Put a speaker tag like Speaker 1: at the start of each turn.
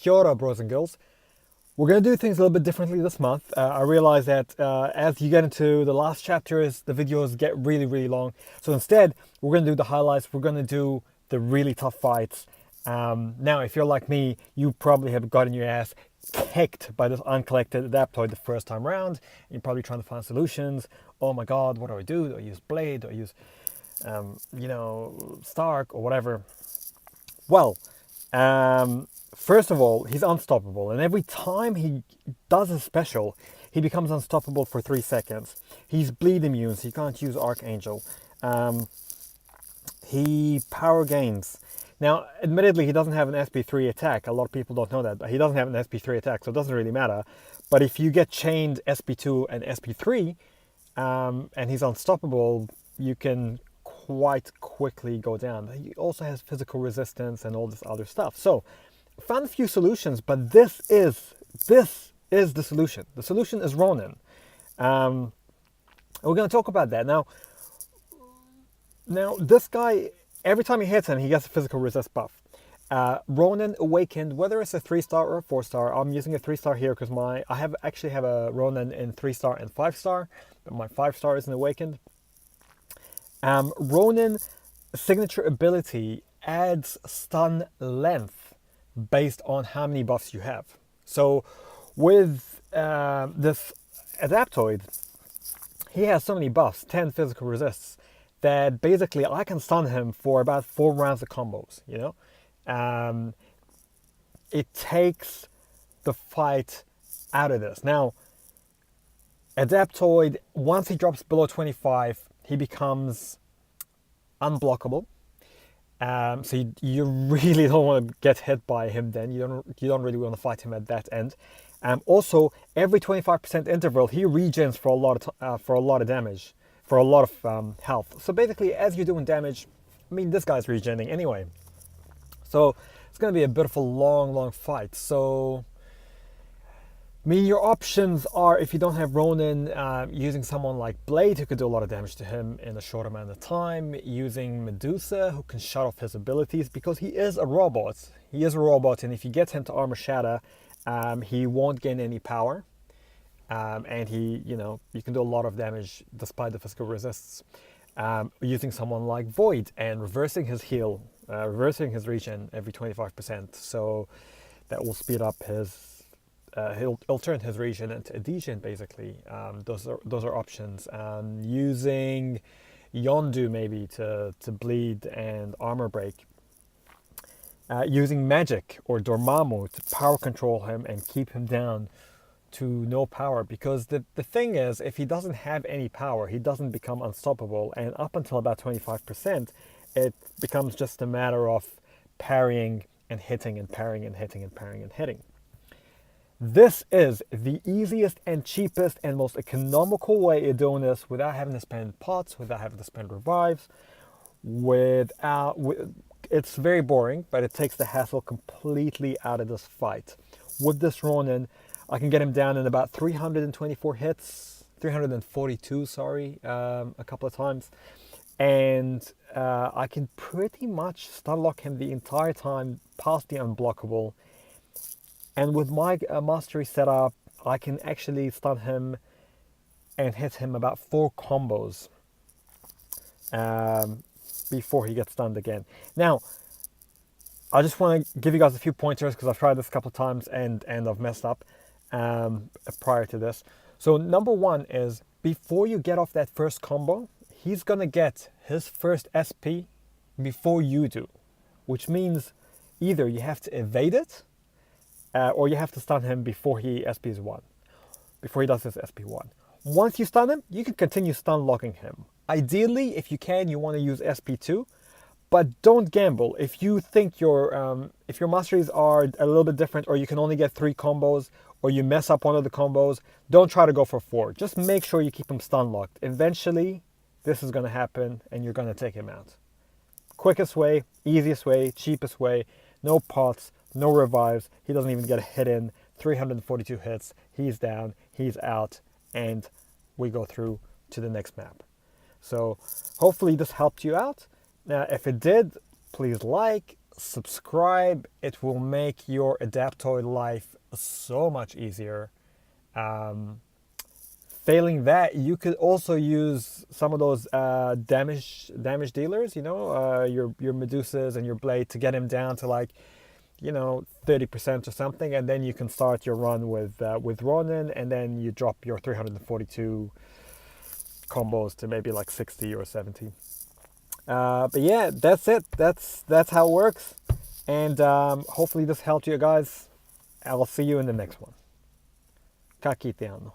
Speaker 1: Kia ora, bros and girls. We're going to do things a little bit differently this month. I realize that as you get into the last chapters, the videos get really, really long. So instead, we're going to do the highlights. We're going to do the really tough fights. Now, if you're like me, you probably have gotten your ass kicked by this uncollected adaptoid the first time around. You're probably trying to find solutions. Oh my God, what do I do? Do I use Blade? Do I use, Stark or whatever? Well, first of all, he's unstoppable, and every time he does a special, he becomes unstoppable for 3 seconds. He's bleed immune, so you can't use Archangel. He power gains. Now, admittedly, he doesn't have an SP3 attack. A lot of people don't know that, but he doesn't have an SP3 attack, so it doesn't really matter. But if you get chained SP2 and SP3, and he's unstoppable, you can quite quickly go down. He also has physical resistance and all this other stuff. So, found a few solutions, but this is the solution. The solution is Ronin. We're going to talk about that now. This guy, every time he hits him, he gets a physical resist buff. Ronin Awakened, whether it's a 3-star or a 4-star, I'm using a 3-star here because I actually have a Ronin in 3-star and 5-star, but my 5-star isn't Awakened. Ronin signature ability adds stun length based on how many buffs you have. So with this Adaptoid, he has so many buffs, 10 physical resists, that basically I can stun him for about 4 rounds of combos, you know? It takes the fight out of this. Now, Adaptoid, once he drops below 25, he becomes unblockable. So you really don't want to get hit by him then. You don't really want to fight him at that end. Also, every 25% interval, he regens for a lot of damage, for a lot of health. So basically, as you're doing damage, I mean, this guy's regenning anyway. So it's going to be a bit of a long fight. So, I mean, your options are, if you don't have Ronin, using someone like Blade, who could do a lot of damage to him in a short amount of time, using Medusa, who can shut off his abilities, because he is a robot. He is a robot, and if you get him to Armor Shatter, he won't gain any power. And you can do a lot of damage despite the physical resists. Using someone like Void and reversing his heal, reversing his regen every 25%. So that will speed up his... he'll turn his regen into a degen, basically. Those are options. Using Yondu maybe to bleed and armor break. Using magic or Dormammu to power control him and keep him down to no power. Because the thing is, if he doesn't have any power, he doesn't become unstoppable. And up until about 25%, it becomes just a matter of parrying and hitting and parrying and hitting and parrying and hitting. This is the easiest and cheapest and most economical way of doing this without having to spend pots, without having to spend revives, it's very boring, but it takes the hassle completely out of this fight. With this Ronin, I can get him down in about 324 hits, 342, sorry, a couple of times. And I can pretty much stun lock him the entire time past the unblockable. And with my mastery setup, I can actually stun him and hit him about 4 combos before he gets stunned again. Now, I just want to give you guys a few pointers because I've tried this a couple of times and I've messed up prior to this. So number 1 is, before you get off that first combo, he's going to get his first SP before you do. Which means either you have to evade it, or you have to stun him before he SPs 1, before he does his SP1. Once you stun him, you can continue stun locking him. Ideally, if you can, you want to use SP2, but don't gamble. If you think if your masteries are a little bit different, or you can only get 3 combos, or you mess up one of the combos, don't try to go for 4. Just make sure you keep him stun locked. Eventually, this is going to happen, and you're going to take him out. Quickest way, easiest way, cheapest way, no pots, no revives, he doesn't even get a hit in, 342 hits, he's down, he's out, and we go through to the next map. So hopefully this helped you out. Now, if it did, please like, subscribe. It will make your Adaptoid life so much easier. Failing that, you could also use some of those damage dealers, your Medusas and your Blade, to get him down to like 30% or something, and then you can start your run with Ronin, and then you drop your 342 combos to maybe like 60 or 70. But yeah, that's it. That's how it works, and hopefully this helped you guys. I'll see you in the next one. Ka kite ano.